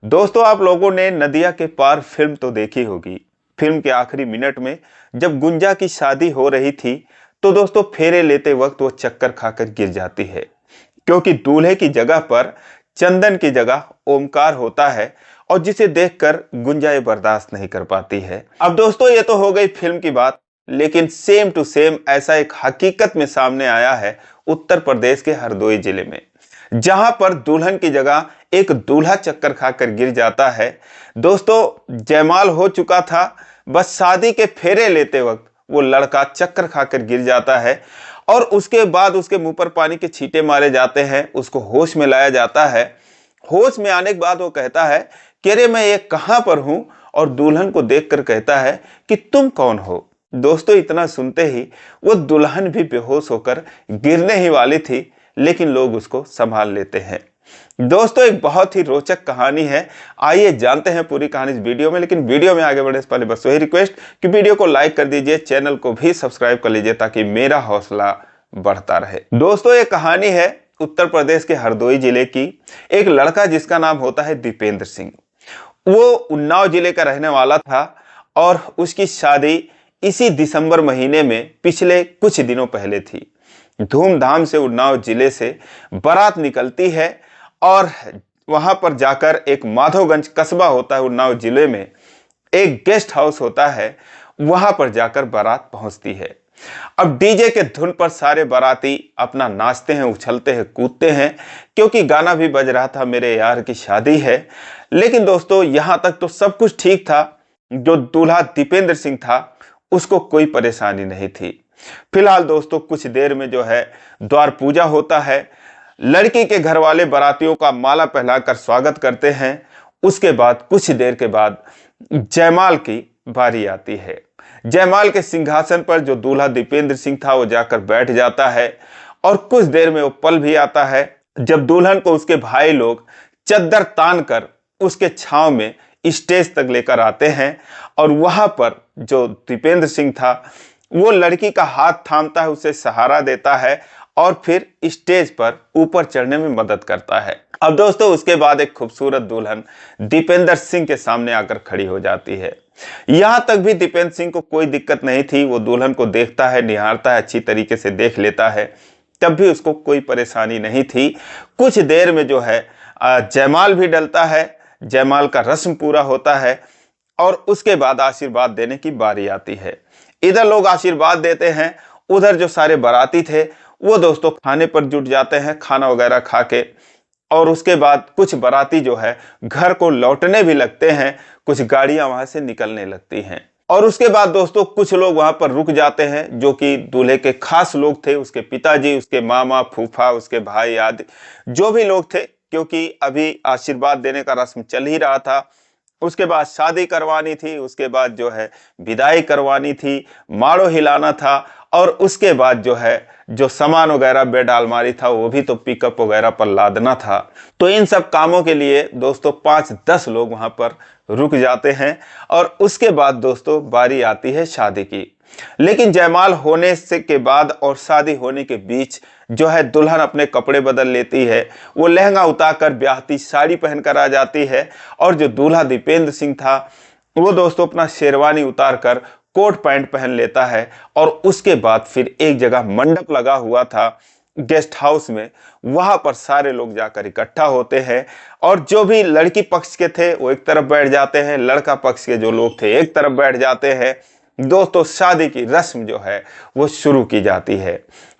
दोस्तों, आप लोगों ने नदिया के पार फिल्म तो देखी होगी। फिल्म के आखिरी मिनट में जब गुंजा की शादी हो रही थी तो दोस्तों फेरे लेते वक्त वो चक्कर खाकर गिर जाती है, क्योंकि दूल्हे की जगह पर चंदन की जगह ओमकार होता है और जिसे देखकर गुंजा ये बर्दाश्त नहीं कर पाती है। अब दोस्तों, ये तो हो गई फिल्म की बात, लेकिन सेम टू सेम ऐसा एक हकीकत में सामने आया है उत्तर प्रदेश के हरदोई जिले में, जहां पर दुल्हन की जगह एक दूल्हा चक्कर खाकर गिर जाता है। दोस्तों, जयमाल हो चुका था, बस शादी के फेरे लेते वक्त वो लड़का चक्कर खाकर गिर जाता है और उसके बाद उसके मुंह पर पानी के छींटे मारे जाते हैं, उसको होश में लाया जाता है। होश में आने के बाद वो कहता है कि अरे मैं ये कहां पर हूं, और दुल्हन को देखकर कहता है कि तुम कौन हो। दोस्तों, इतना सुनते ही वो दुल्हन भी बेहोश होकर गिरने ही वाली थी, लेकिन लोग उसको संभाल लेते हैं। दोस्तों, एक बहुत ही रोचक कहानी है। आइए जानते हैं पूरी कहानी इस वीडियो में, लेकिन वीडियो में आगे बढ़ने से पहले बस वही रिक्वेस्ट कि वीडियो को लाइक कर दीजिए, चैनल को भी सब्सक्राइब कर लीजिए ताकि मेरा हौसला बढ़ता रहे। दोस्तों, ये कहानी है उत्तर प्रदेश के हरदोई जिले की। एक लड़का जिसका नाम होता है दीपेंद्र सिंह, वो उन्नाव जिले का रहने वाला था और उसकी शादी इसी दिसंबर महीने में पिछले कुछ दिनों पहले थी। धूमधाम से उन्नाव जिले से बारात निकलती है और वहां पर जाकर एक माधोगंज कस्बा होता है उन्नाव जिले में, एक गेस्ट हाउस होता है, वहां पर जाकर बारात पहुंचती है। अब डीजे के धुन पर सारे बाराती अपना नाचते हैं, उछलते हैं, कूदते हैं, क्योंकि गाना भी बज रहा था मेरे यार की शादी है। लेकिन दोस्तों, यहां तक तो सब कुछ ठीक था। जो दूल्हा दीपेंद्र सिंह था उसको कोई परेशानी नहीं थी। फिलहाल दोस्तों, कुछ देर में जो है द्वार पूजा होता है। लड़की के घर वाले बारातियों का माला पहनाकर स्वागत करते हैं। उसके बाद कुछ देर के बाद जयमाल की बारी आती है। जयमाल के सिंहासन पर जो दूल्हा दीपेंद्र सिंह था वो जाकर बैठ जाता है और कुछ देर में वो पल भी आता है जब दुल्हन को उसके भाई लोग चद्दर तान कर उसके छांव में स्टेज तक लेकर आते हैं। और वहां पर जो दीपेंद्र सिंह था वो लड़की का हाथ थामता है, उसे सहारा देता है और फिर स्टेज पर ऊपर चढ़ने में मदद करता है। अब दोस्तों, उसके बाद एक खूबसूरत दुल्हन दीपेंद्र सिंह के सामने आकर खड़ी हो जाती है। यहां तक भी दीपेंद्र सिंह को कोई दिक्कत नहीं थी। वो दुल्हन को देखता है, निहारता है, अच्छी तरीके से देख लेता है, तब भी उसको कोई परेशानी नहीं थी। कुछ देर में जो है जयमाल भी डलता है, जयमाल का रस्म पूरा होता है और उसके बाद आशीर्वाद देने की बारी आती है। इधर लोग आशीर्वाद देते हैं, उधर जो सारे बाराती थे वो दोस्तों खाने पर जुट जाते हैं, खाना वगैरह खा के। और उसके बाद कुछ बाराती जो है घर को लौटने भी लगते हैं, कुछ गाड़ियां वहां से निकलने लगती हैं। और उसके बाद दोस्तों कुछ लोग वहां पर रुक जाते हैं, जो कि दूल्हे के खास लोग थे, उसके पिताजी, उसके मामा, फूफा, उसके भाई आदि जो भी लोग थे, क्योंकि अभी आशीर्वाद देने का रस्म चल ही रहा था। उसके बाद शादी करवानी थी, उसके बाद जो है विदाई करवानी थी, माड़ो हिलाना था, और उसके बाद जो है जो सामान वगैरह बेड अलमारी था वो भी तो पिकअप वगैरह पर लादना था। तो इन सब कामों के लिए दोस्तों 5-10 लोग वहां पर रुक जाते हैं और उसके बाद दोस्तों बारी आती है शादी की। लेकिन जयमाल होने से के बाद और शादी होने के बीच जो है दुल्हन अपने कपड़े बदल लेती है, वो लहंगा उतारकर ब्याहती साड़ी पहनकर आ जाती है। और जो दूल्हा दीपेंद्र सिंह था वो दोस्तों अपना शेरवानी उतारकर कोट पैंट पहन लेता है। और उसके बाद फिर एक जगह मंडप लगा हुआ था गेस्ट हाउस में, वहां पर सारे लोग जाकर इकट्ठा होते हैं और जो भी लड़की पक्ष के थे वो एक तरफ बैठ जाते हैं, लड़का पक्ष के जो लोग थे एक तरफ बैठ जाते हैं। दोस्तों, शादी की रस्म जो है वो शुरू की जाती है।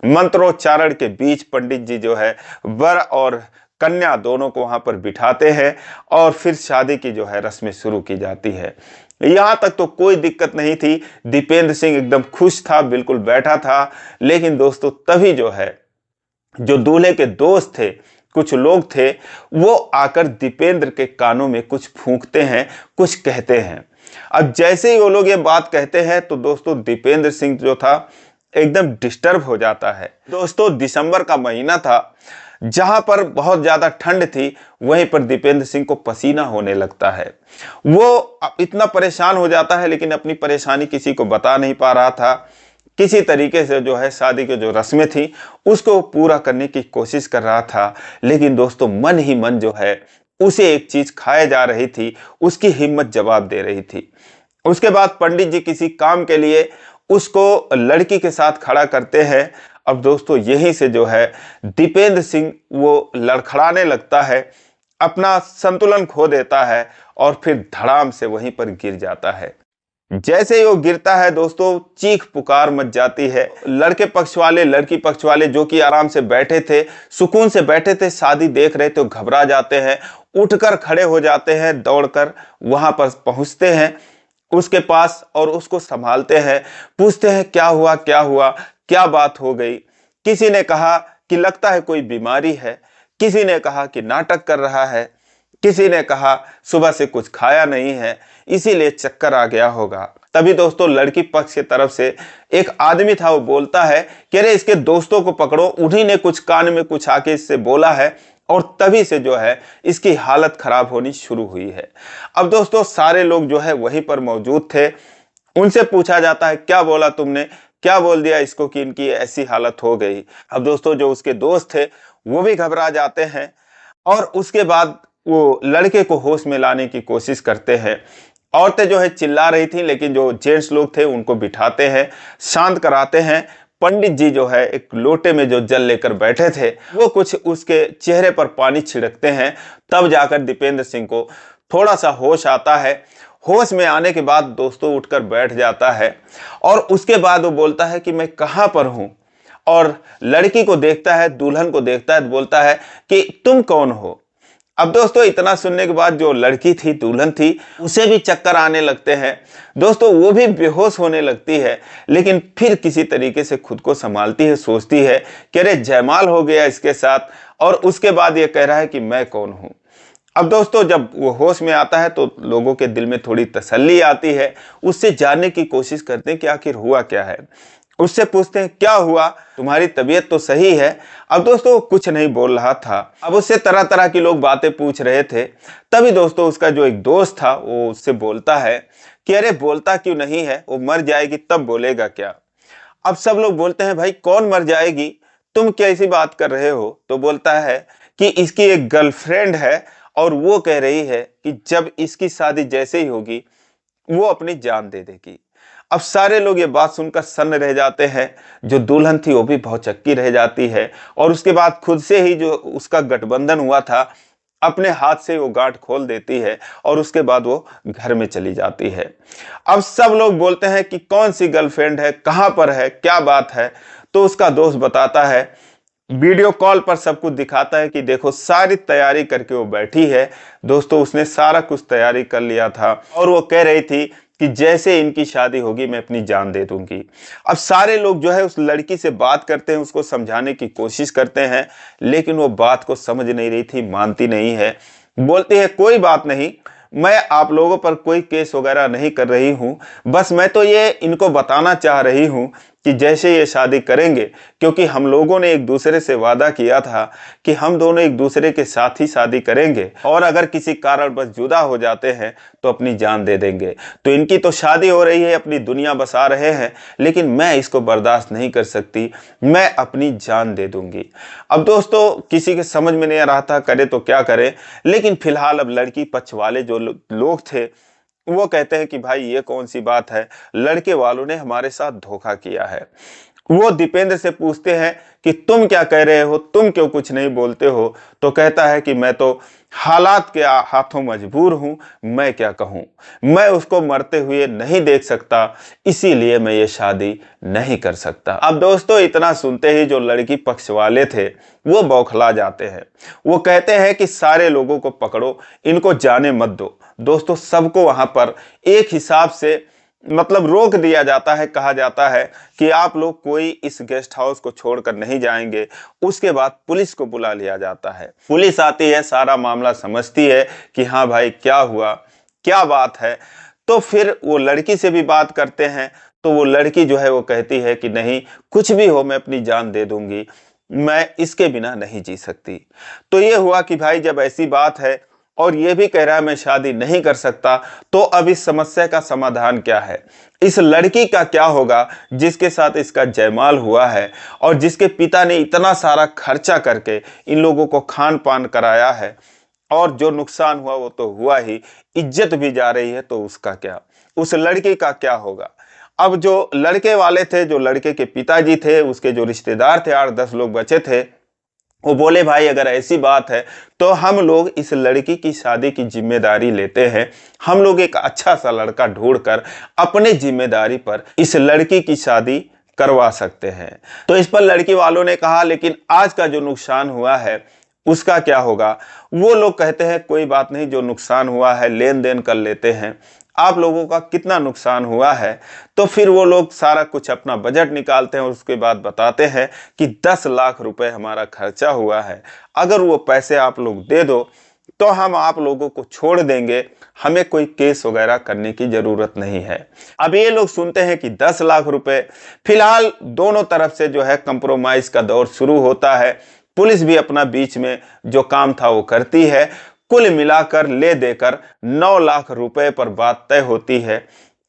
मंत्रोच्चारण के बीच पंडित जी जो है वर और कन्या दोनों को वहां पर बिठाते हैं और फिर शादी की जो है रस्में शुरू की जाती है। यहां तक तो कोई दिक्कत नहीं थी, दीपेंद्र सिंह एकदम खुश था, बिल्कुल बैठा था। लेकिन दोस्तों तभी जो है जो दूल्हे के दोस्त थे, कुछ लोग थे, वो आकर दीपेंद्र के कानों में कुछ फूंकते हैं, कुछ कहते हैं। अब जैसे ही वो लोग ये बात कहते हैं तो दोस्तों दीपेंद्र सिंह जो था एकदम डिस्टर्ब हो जाता है। दोस्तों, दिसंबर का महीना था, जहां पर बहुत ज्यादा ठंड थी, वहीं पर दीपेंद्र सिंह को पसीना होने लगता है। वो इतना परेशान हो जाता है, लेकिन अपनी परेशानी किसी को बता नहीं पा रहा था। किसी तरीके से जो है शादी की जो रस्में थी उसको पूरा करने की कोशिश कर रहा था। लेकिन दोस्तों मन ही मन जो है उसे एक चीज खाए जा रही थी, उसकी हिम्मत जवाब दे रही थी। उसके बाद पंडित जी किसी काम के लिए उसको लड़की के साथ खड़ा करते हैं। अब दोस्तों यहीं से जो है दीपेंद्र सिंह वो लड़खड़ाने लगता है, अपना संतुलन खो देता है और फिर धड़ाम से वहीं पर गिर जाता है। जैसे ही वो गिरता है दोस्तों, चीख पुकार मच जाती है। लड़के पक्ष वाले, लड़की पक्ष वाले जो कि आराम से बैठे थे, सुकून से बैठे थे, शादी देख रहे थे, वो घबरा जाते हैं, उठकर खड़े हो जाते हैं, दौड़कर वहां पर पहुंचते हैं उसके पास और उसको संभालते हैं, पूछते हैं क्या हुआ क्या हुआ, क्या बात हो गई। किसी ने कहा कि लगता है कोई बीमारी है, किसी ने कहा कि नाटक कर रहा है, किसी ने कहा सुबह से कुछ खाया नहीं है इसीलिए चक्कर आ गया होगा। तभी दोस्तों लड़की पक्ष की तरफ से एक आदमी था, वो बोलता है कि अरे इसके दोस्तों को पकड़ो, उन्हीं ने कुछ कान में कुछ आके इससे बोला है और तभी से जो है इसकी हालत खराब होनी शुरू हुई है। अब दोस्तों सारे लोग जो है वहीं पर मौजूद थे, उनसे पूछा जाता है क्या बोला तुमने, क्या बोल दिया इसको कि इनकी ऐसी हालत हो गई। अब दोस्तों जो उसके दोस्त थे वो भी घबरा जाते हैं और उसके बाद वो लड़के को होश में लाने की कोशिश करते हैं। औरतें जो है चिल्ला रही थी लेकिन जो जेंट्स लोग थे उनको बिठाते हैं, शांत कराते हैं। पंडित जी जो है एक लोटे में जो जल लेकर बैठे थे वो कुछ उसके चेहरे पर पानी छिड़कते हैं, तब जाकर दीपेंद्र सिंह को थोड़ा सा होश आता है। होश में आने के बाद दोस्तों उठकर बैठ जाता है और उसके बाद वो बोलता है कि मैं कहाँ पर हूँ, और लड़की को देखता है, दुल्हन को देखता है, बोलता है कि तुम कौन हो। अब दोस्तों इतना सुनने के बाद जो लड़की थी, दुल्हन थी, उसे भी चक्कर आने लगते हैं दोस्तों, वो भी बेहोश होने लगती है, लेकिन फिर किसी तरीके से खुद को संभालती है, सोचती है कि अरे जयमाल हो गया इसके साथ, और उसके बाद ये कह रहा है कि मैं कौन हूँ। अब दोस्तों जब वो होश में आता है तो लोगों के दिल में थोड़ी तसल्ली आती है, उससे जानने की कोशिश करते हैं कि आखिर हुआ क्या है। उससे पूछते हैं क्या हुआ, तुम्हारी तबीयत तो सही है। अब दोस्तों कुछ नहीं बोल रहा था। अब उससे तरह तरह की लोग बातें पूछ रहे थे। तभी दोस्तों उसका जो एक दोस्त था वो उससे बोलता है कि अरे बोलता क्यों नहीं है, वो मर जाएगी तब बोलेगा क्या। अब सब लोग बोलते हैं भाई कौन मर जाएगी, तुम कैसी बात कर रहे हो। तो बोलता है कि इसकी एक गर्लफ्रेंड है और वो कह रही है कि जब इसकी शादी जैसे ही होगी वो अपनी जान दे देगी। अब सारे लोग ये बात सुनकर सन्न रह जाते हैं। जो दुल्हन थी वो भी भौचक्की रह जाती है और उसके बाद खुद से ही जो उसका गठबंधन हुआ था अपने हाथ से वो गांठ खोल देती है और उसके बाद वो घर में चली जाती है। अब सब लोग बोलते हैं कि कौन सी गर्लफ्रेंड है, कहाँ पर है, क्या बात है। तो उसका दोस्त बताता है, वीडियो कॉल पर सब कुछ दिखाता है कि देखो सारी तैयारी करके वो बैठी है। दोस्तों उसने सारा कुछ तैयारी कर लिया था और वो कह रही थी कि जैसे इनकी शादी होगी मैं अपनी जान दे दूंगी। अब सारे लोग जो है उस लड़की से बात करते हैं, उसको समझाने की कोशिश करते हैं, लेकिन वो बात को समझ नहीं रही थी, मानती नहीं है। बोलती है कोई बात नहीं, मैं आप लोगों पर कोई केस वगैरह नहीं कर रही हूँ, बस मैं तो ये इनको बताना चाह रही हूँ कि जैसे ये शादी करेंगे, क्योंकि हम लोगों ने एक दूसरे से वादा किया था कि हम दोनों एक दूसरे के साथ ही शादी करेंगे और अगर किसी कारण बस जुदा हो जाते हैं तो अपनी जान दे देंगे। तो इनकी तो शादी हो रही है, अपनी दुनिया बसा रहे हैं, लेकिन मैं इसको बर्दाश्त नहीं कर सकती, मैं अपनी जान दे दूंगी। अब दोस्तों किसी के समझ में नहीं आ रहा था करे तो क्या करे, लेकिन फिलहाल अब लड़की पक्ष वाले जो लोग थे वो कहते हैं कि भाई ये कौन सी बात है, लड़के वालों ने हमारे साथ धोखा किया है। वो दीपेंद्र से पूछते हैं कि तुम क्या कह रहे हो, तुम क्यों कुछ नहीं बोलते हो। तो कहता है कि मैं तो हालात के हाथों मजबूर हूं, मैं क्या कहूं, मैं उसको मरते हुए नहीं देख सकता, इसीलिए मैं ये शादी नहीं कर सकता। अब दोस्तों इतना सुनते ही जो लड़की पक्ष वाले थे वो बौखला जाते हैं। वो कहते हैं कि सारे लोगों को पकड़ो, इनको जाने मत दो। दोस्तों सबको वहां पर एक हिसाब से मतलब रोक दिया जाता है, कहा जाता है कि आप लोग कोई इस गेस्ट हाउस को छोड़कर नहीं जाएंगे। उसके बाद पुलिस को बुला लिया जाता है। पुलिस आती है, सारा मामला समझती है कि हाँ भाई क्या हुआ, क्या बात है। तो फिर वो लड़की से भी बात करते हैं। तो वो लड़की जो है वो कहती है कि नहीं, कुछ भी हो मैं अपनी जान दे दूंगी, मैं इसके बिना नहीं जी सकती। तो ये हुआ कि भाई जब ऐसी बात है और ये भी कह रहा है मैं शादी नहीं कर सकता, तो अब इस समस्या का समाधान क्या है, इस लड़की का क्या होगा जिसके साथ इसका जयमाल हुआ है और जिसके पिता ने इतना सारा खर्चा करके इन लोगों को खान पान कराया है और जो नुकसान हुआ वो तो हुआ ही, इज्जत भी जा रही है, तो उसका क्या, उस लड़की का क्या होगा। अब जो लड़के वाले थे, जो लड़के के पिताजी थे, उसके जो रिश्तेदार थे, 8-10 लोग बचे थे, वो बोले भाई अगर ऐसी बात है तो हम लोग इस लड़की की शादी की जिम्मेदारी लेते हैं। हम लोग एक अच्छा सा लड़का ढूंढकर अपने जिम्मेदारी पर इस लड़की की शादी करवा सकते हैं। तो इस पर लड़की वालों ने कहा लेकिन आज का जो नुकसान हुआ है उसका क्या होगा। वो लोग कहते हैं कोई बात नहीं, जो नुकसान हुआ है लेन देन कर लेते हैं। आप लोगों का कितना नुकसान हुआ है, तो फिर वो लोग सारा कुछ अपना बजट निकालते हैं और उसके बाद बताते हैं कि 10 लाख रुपए हमारा खर्चा हुआ है, अगर वो पैसे आप लोग दे दो तो हम आप लोगों को छोड़ देंगे, हमें कोई केस वगैरह करने की जरूरत नहीं है। अब ये लोग सुनते हैं कि 10 लाख रुपए। फिलहाल दोनों तरफ से जो है कंप्रोमाइज का दौर शुरू होता है। पुलिस भी अपना बीच में जो काम था वो करती है। कुल मिलाकर ले देकर 9 लाख रुपए पर बात तय होती है।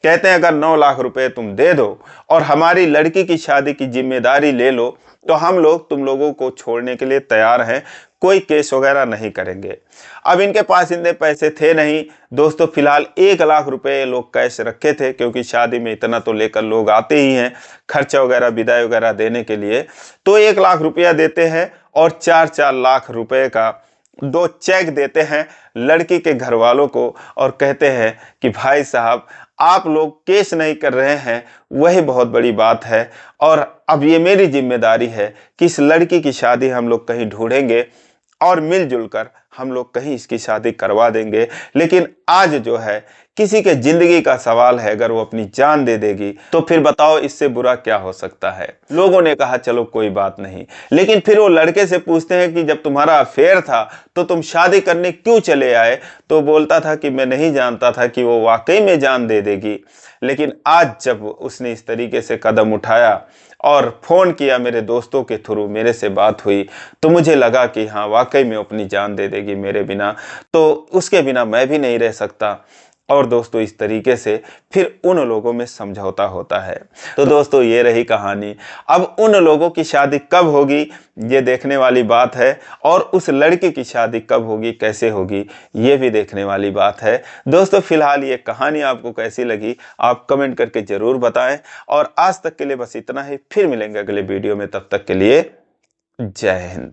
कहते हैं अगर 9 लाख रुपए तुम दे दो और हमारी लड़की की शादी की जिम्मेदारी ले लो तो हम लोग तुम लोगों को छोड़ने के लिए तैयार हैं, कोई केस वगैरह नहीं करेंगे। अब इनके पास इतने पैसे थे नहीं दोस्तों। फिलहाल 1 लाख रुपए लोग कैश रखे थे, क्योंकि शादी में इतना तो लेकर लोग आते ही हैं खर्चा वगैरह विदाई वगैरह देने के लिए। तो 1 लाख रुपया देते हैं और 4-4 लाख रुपए का 2 चेक देते हैं लड़की के घर वालों को और कहते हैं कि भाई साहब आप लोग केस नहीं कर रहे हैं, वही बहुत बड़ी बात है। और अब ये मेरी जिम्मेदारी है कि इस लड़की की शादी हम लोग कहीं ढूंढेंगे और मिलजुल कर हम लोग कहीं इसकी शादी करवा देंगे। लेकिन आज जो है किसी के जिंदगी का सवाल है, अगर वो अपनी जान दे देगी तो फिर बताओ इससे बुरा क्या हो सकता है। लोगों ने कहा चलो कोई बात नहीं, लेकिन फिर वो लड़के से पूछते हैं कि जब तुम्हारा अफेयर था तो तुम शादी करने क्यों चले आए। तो बोलता था कि मैं नहीं जानता था कि वो वाकई में जान दे देगी। लेकिन आज जब उसने इस तरीके से कदम उठाया और फ़ोन किया, मेरे दोस्तों के थ्रू मेरे से बात हुई, तो मुझे लगा कि हाँ वाकई में अपनी जान दे देगी मेरे बिना, तो उसके बिना मैं भी नहीं रह सकता। और दोस्तों इस तरीके से फिर उन लोगों में समझौता होता है। तो दोस्तों ये रही कहानी। अब उन लोगों की शादी कब होगी ये देखने वाली बात है, और उस लड़की की शादी कब होगी, कैसे होगी, ये भी देखने वाली बात है। दोस्तों फिलहाल ये कहानी आपको कैसी लगी आप कमेंट करके ज़रूर बताएं। और आज तक के लिए बस इतना ही, फिर मिलेंगे अगले वीडियो में, तब तक के लिए जय हिंद।